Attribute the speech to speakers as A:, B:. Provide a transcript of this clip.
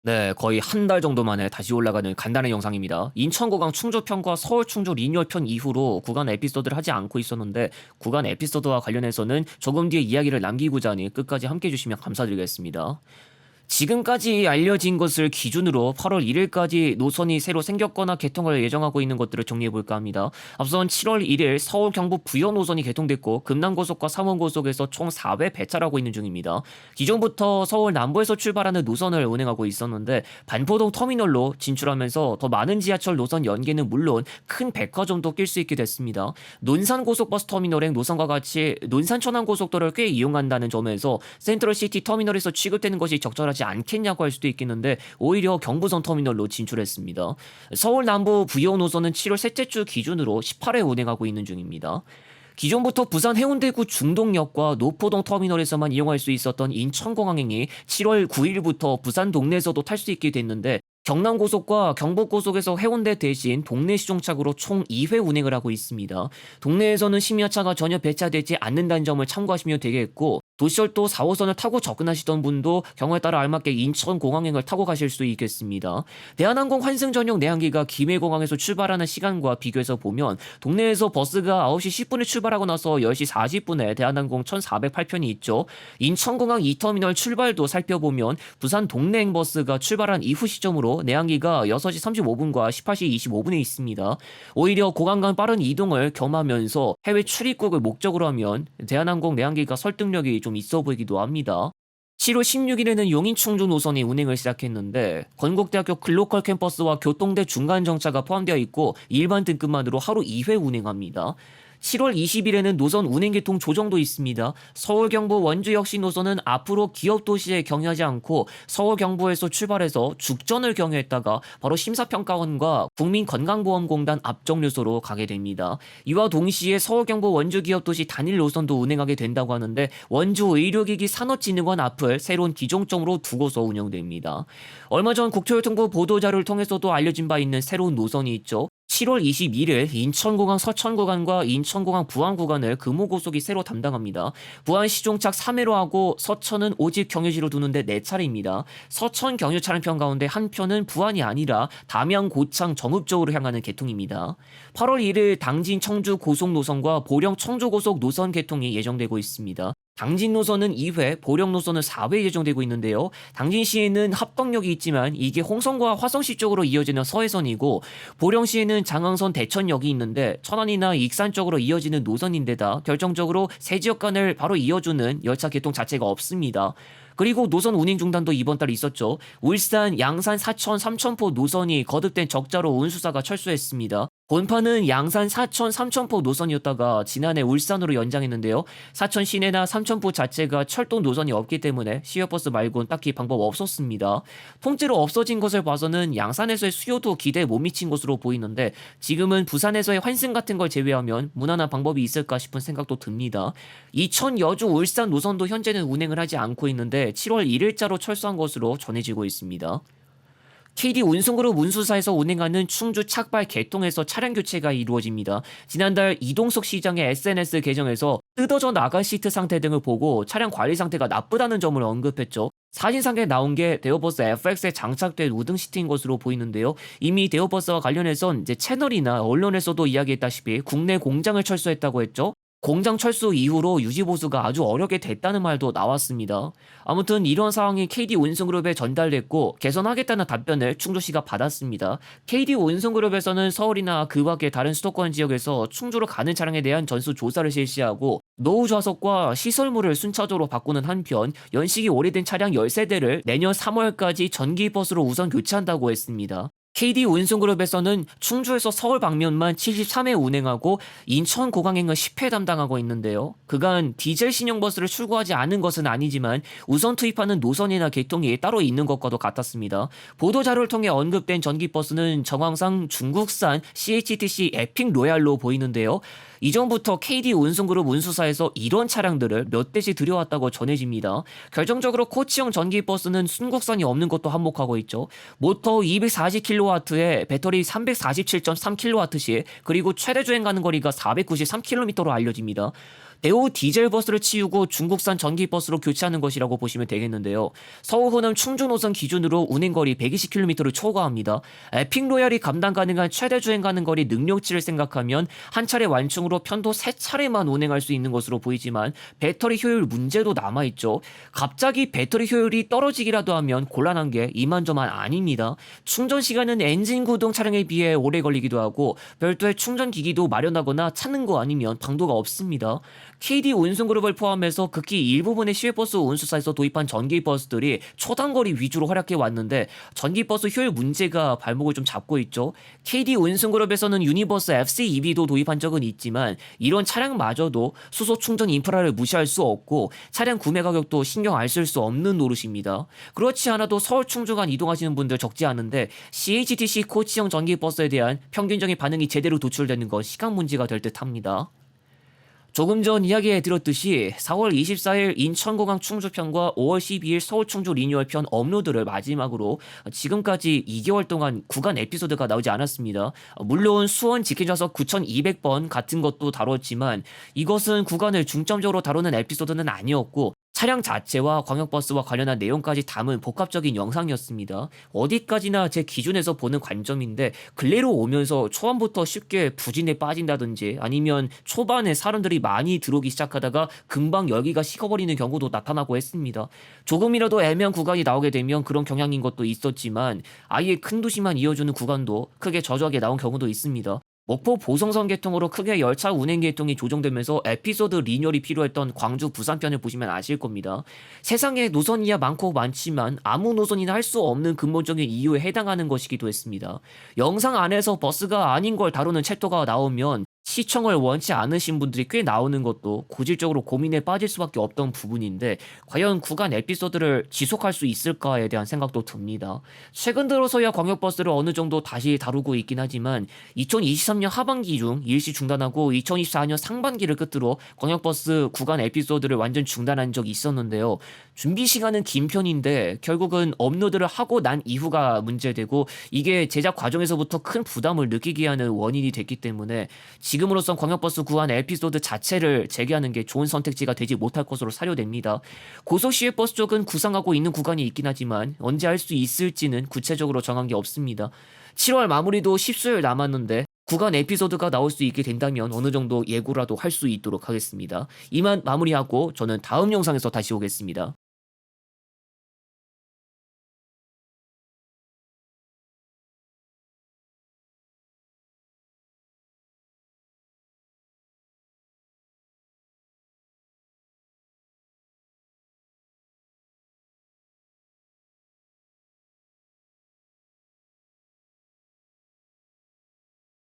A: 네, 거의 한 달 정도 만에 다시 올라가는 간단한 영상입니다. 인천공항 충주편과 서울 충주 리뉴얼편 이후로 구간 에피소드를 하지 않고 있었는데 구간 에피소드와 관련해서는 조금 뒤에 이야기를 남기고자 하니 끝까지 함께 해주시면 감사드리겠습니다. 지금까지 알려진 것을 기준으로 8월 1일까지 노선이 새로 생겼거나 개통을 예정하고 있는 것들을 정리해볼까 합니다. 앞선 7월 1일 서울 경부 부여 노선이 개통됐고 금남고속과 삼원고속에서 총 4회 배차하고 있는 중입니다. 기존부터 서울 남부에서 출발하는 노선을 운행하고 있었는데 반포동 터미널로 진출하면서 더 많은 지하철 노선 연계는 물론 큰 백화점도 낄 수 있게 됐습니다. 논산고속버스 터미널행 노선과 같이 논산 천안고속도로를 꽤 이용한다는 점에서 센트럴시티 터미널에서 취급되는 것이 적절하지 않겠냐고 할 수도 있겠는데 오히려 경부선 터미널로 진출했습니다. 서울 남부 부여 노선은 7월 셋째 주 기준으로 18회 운행하고 있는 중입니다. 기존부터 부산 해운대구 중동역과 노포동 터미널에서만 이용할 수 있었던 인천공항행이 7월 9일부터 부산 동네에서도 탈 수 있게 됐는데 경남고속과 경북고속에서 해운대 대신 동네 시종착오로 총 2회 운행을 하고 있습니다. 동네에서는 심야차가 전혀 배차되지 않는다는 점을 참고하시면 되겠고 도시철도 4호선을 타고 접근하시던 분도 경우에 따라 알맞게 인천공항행을 타고 가실 수 있겠습니다. 대한항공 환승 전용 내항기가 김해공항에서 출발하는 시간과 비교해서 보면 동네에서 버스가 9시 10분에 출발하고 나서 10시 40분에 대한항공 1408편이 있죠. 인천공항 2터미널 출발도 살펴보면 부산 동네행 버스가 출발한 이후 시점으로 내항기가 6시 35분과 18시 25분에 있습니다. 오히려 공항 간 빠른 이동을 겸하면서 해외 출입국을 목적으로 하면 대한항공 내항기가 설득력이 좀 있어 보이기도 합니다. 7월 16일에는 용인 충주 노선이 운행을 시작했는데 건국대학교 글로컬 캠퍼스와 교통대 중간 정차가 포함되어 있고 일반 등급만으로 하루 2회 운행합니다. 7월 20일에는 노선 운행 개통 조정도 있습니다. 서울 경부 원주 역시 노선은 앞으로 기업 도시에 경유하지 않고 서울 경부에서 출발해서 죽전을 경유했다가 바로 심사평가원과 국민건강보험공단 앞정류소로 가게 됩니다. 이와 동시에 서울 경부 원주 기업 도시 단일 노선도 운행하게 된다고 하는데 원주 의료기기 산업진흥원 앞을 새로운 기종점으로 두고서 운영됩니다. 얼마 전 국토교통부 보도자료를 통해서도 알려진 바 있는 새로운 노선이 있죠. 7월 21일 인천공항 서천 구간과 인천공항 부안 구간을 금호고속이 새로 담당합니다. 부안 시종착 3회로 하고 서천은 오직 경유지로 두는데 4차례입니다. 서천 경유 차량편 가운데 한 편은 부안이 아니라 담양 고창 정읍 쪽으로 향하는 개통입니다. 8월 1일 당진 청주 고속 노선과 보령 청주 고속 노선 개통이 예정되고 있습니다. 당진 노선은 2회, 보령 노선은 4회 예정되고 있는데요. 당진시에는 합덕역이 있지만 이게 홍성과 화성시 쪽으로 이어지는 서해선이고 보령시에는 장항선 대천역이 있는데 천안이나 익산 쪽으로 이어지는 노선인데다 결정적으로 세 지역 간을 바로 이어주는 열차 개통 자체가 없습니다. 그리고 노선 운행 중단도 이번 달 있었죠. 울산, 양산, 사천, 삼천포 노선이 거듭된 적자로 운수사가 철수했습니다. 본파는 양산, 사천, 삼천포 노선이었다가 지난해 울산으로 연장했는데요. 사천 시내나 삼천포 자체가 철도 노선이 없기 때문에 시외버스 말고는 딱히 방법 없었습니다. 통째로 없어진 것을 봐서는 양산에서의 수요도 기대에 못 미친 것으로 보이는데 지금은 부산에서의 환승 같은 걸 제외하면 무난한 방법이 있을까 싶은 생각도 듭니다. 이천 여주 울산 노선도 현재는 운행을 하지 않고 있는데 7월 1일자로 철수한 것으로 전해지고 있습니다. KD 운송그룹 운수사에서 운행하는 충주 착발 개통에서 차량 교체가 이루어집니다. 지난달 이동석 시장의 SNS 계정에서 뜯어져 나간 시트 상태 등을 보고 차량 관리 상태가 나쁘다는 점을 언급했죠. 사진상에 나온 게 대우버스 FX에 장착된 우등 시트인 것으로 보이는데요. 이미 대우버스와 관련해선 이제 채널이나 언론에서도 이야기했다시피 국내 공장을 철수했다고 했죠. 공장 철수 이후로 유지보수가 아주 어렵게 됐다는 말도 나왔습니다. 아무튼 이런 상황이 KD 운송그룹에 전달됐고 개선하겠다는 답변을 충주시가 받았습니다. KD 운송그룹에서는 서울이나 그 밖의 다른 수도권 지역에서 충주로 가는 차량에 대한 전수조사를 실시하고 노후 좌석과 시설물을 순차적으로 바꾸는 한편 연식이 오래된 차량 10세대를 내년 3월까지 전기버스로 우선 교체한다고 했습니다. KD 운송그룹에서는 충주에서 서울 방면만 73회 운행하고 인천공항행은 10회 담당하고 있는데요. 그간 디젤 신형버스를 출고하지 않은 것은 아니지만 우선 투입하는 노선이나 계통이 따로 있는 것과도 같았습니다. 보도자료를 통해 언급된 전기버스는 정황상 중국산 CHTC 에픽 로얄로 보이는데요. 이전부터 KD 운송그룹 운수사에서 이런 차량들을 몇 대씩 들여왔다고 전해집니다. 결정적으로 코치형 전기버스는 순국산이 없는 것도 한몫하고 있죠. 모터 240kW에 배터리 347.3kW씩 그리고 최대 주행 가는 거리가 493km로 알려집니다. 대우 디젤 버스를 치우고 중국산 전기 버스로 교체하는 것이라고 보시면 되겠는데요. 서울 호남 충주 노선 기준으로 운행거리 120km를 초과합니다. 에픽로얄이 감당 가능한 최대 주행 가능 거리 능력치를 생각하면 한 차례 완충으로 편도 3차례만 운행할 수 있는 것으로 보이지만 배터리 효율 문제도 남아있죠. 갑자기 배터리 효율이 떨어지기라도 하면 곤란한 게 이만저만 아닙니다. 충전 시간은 엔진 구동 차량에 비해 오래 걸리기도 하고 별도의 충전 기기도 마련하거나 찾는 거 아니면 방도가 없습니다. KD 운송그룹을 포함해서 극히 일부분의 시외버스 운수사에서 도입한 전기버스들이 초단거리 위주로 활약해 왔는데 전기버스 효율 문제가 발목을 좀 잡고 있죠. KD 운송그룹에서는 유니버스 FC2B도 도입한 적은 있지만 이런 차량마저도 수소 충전 인프라를 무시할 수 없고 차량 구매 가격도 신경 안 쓸 수 없는 노릇입니다. 그렇지 않아도 서울 충주 간 이동하시는 분들 적지 않은데 CHTC 코치형 전기버스에 대한 평균적인 반응이 제대로 도출되는 건 시간 문제가 될 듯합니다. 조금 전 이야기해 드렸듯이 4월 24일 인천공항 충주편과 5월 12일 서울 충주 리뉴얼편 업로드를 마지막으로 지금까지 2개월 동안 구간 에피소드가 나오지 않았습니다. 물론 수원 직행좌석 9200번 같은 것도 다뤘지만 이것은 구간을 중점적으로 다루는 에피소드는 아니었고 차량 자체와 광역버스와 관련한 내용까지 담은 복합적인 영상이었습니다. 어디까지나 제 기준에서 보는 관점인데 근래로 오면서 초반부터 쉽게 부진에 빠진다든지 아니면 초반에 사람들이 많이 들어오기 시작하다가 금방 열기가 식어버리는 경우도 나타나고 했습니다. 조금이라도 애매한 구간이 나오게 되면 그런 경향인 것도 있었지만 아예 큰 도시만 이어주는 구간도 크게 저조하게 나온 경우도 있습니다. 목포 보성선 개통으로 크게 열차 운행 계통이 조정되면서 에피소드 리뉴얼이 필요했던 광주 부산편을 보시면 아실 겁니다. 세상에 노선이야 많고 많지만 아무 노선이나 할 수 없는 근본적인 이유에 해당하는 것이기도 했습니다. 영상 안에서 버스가 아닌 걸 다루는 챕터가 나오면 시청을 원치 않으신 분들이 꽤 나오는 것도 고질적으로 고민에 빠질 수밖에 없던 부분인데 과연 구간 에피소드를 지속할 수 있을까에 대한 생각도 듭니다. 최근 들어서야 광역버스를 어느 정도 다시 다루고 있긴 하지만 2023년 하반기 중 일시 중단하고 2024년 상반기를 끝으로 광역버스 구간 에피소드를 완전 중단한 적이 있었는데요. 준비 시간은 긴 편인데 결국은 업로드를 하고 난 이후가 문제되고 이게 제작 과정에서부터 큰 부담을 느끼게 하는 원인이 됐기 때문에 지금으로선 광역버스 구간 에피소드 자체를 재개하는 게 좋은 선택지가 되지 못할 것으로 사료됩니다. 고속시외버스 쪽은 구상하고 있는 구간이 있긴 하지만 언제 할 수 있을지는 구체적으로 정한 게 없습니다. 7월 마무리도 10수요일 남았는데 구간 에피소드가 나올 수 있게 된다면 어느 정도 예고라도 할 수 있도록 하겠습니다. 이만 마무리하고 저는 다음 영상에서 다시 오겠습니다.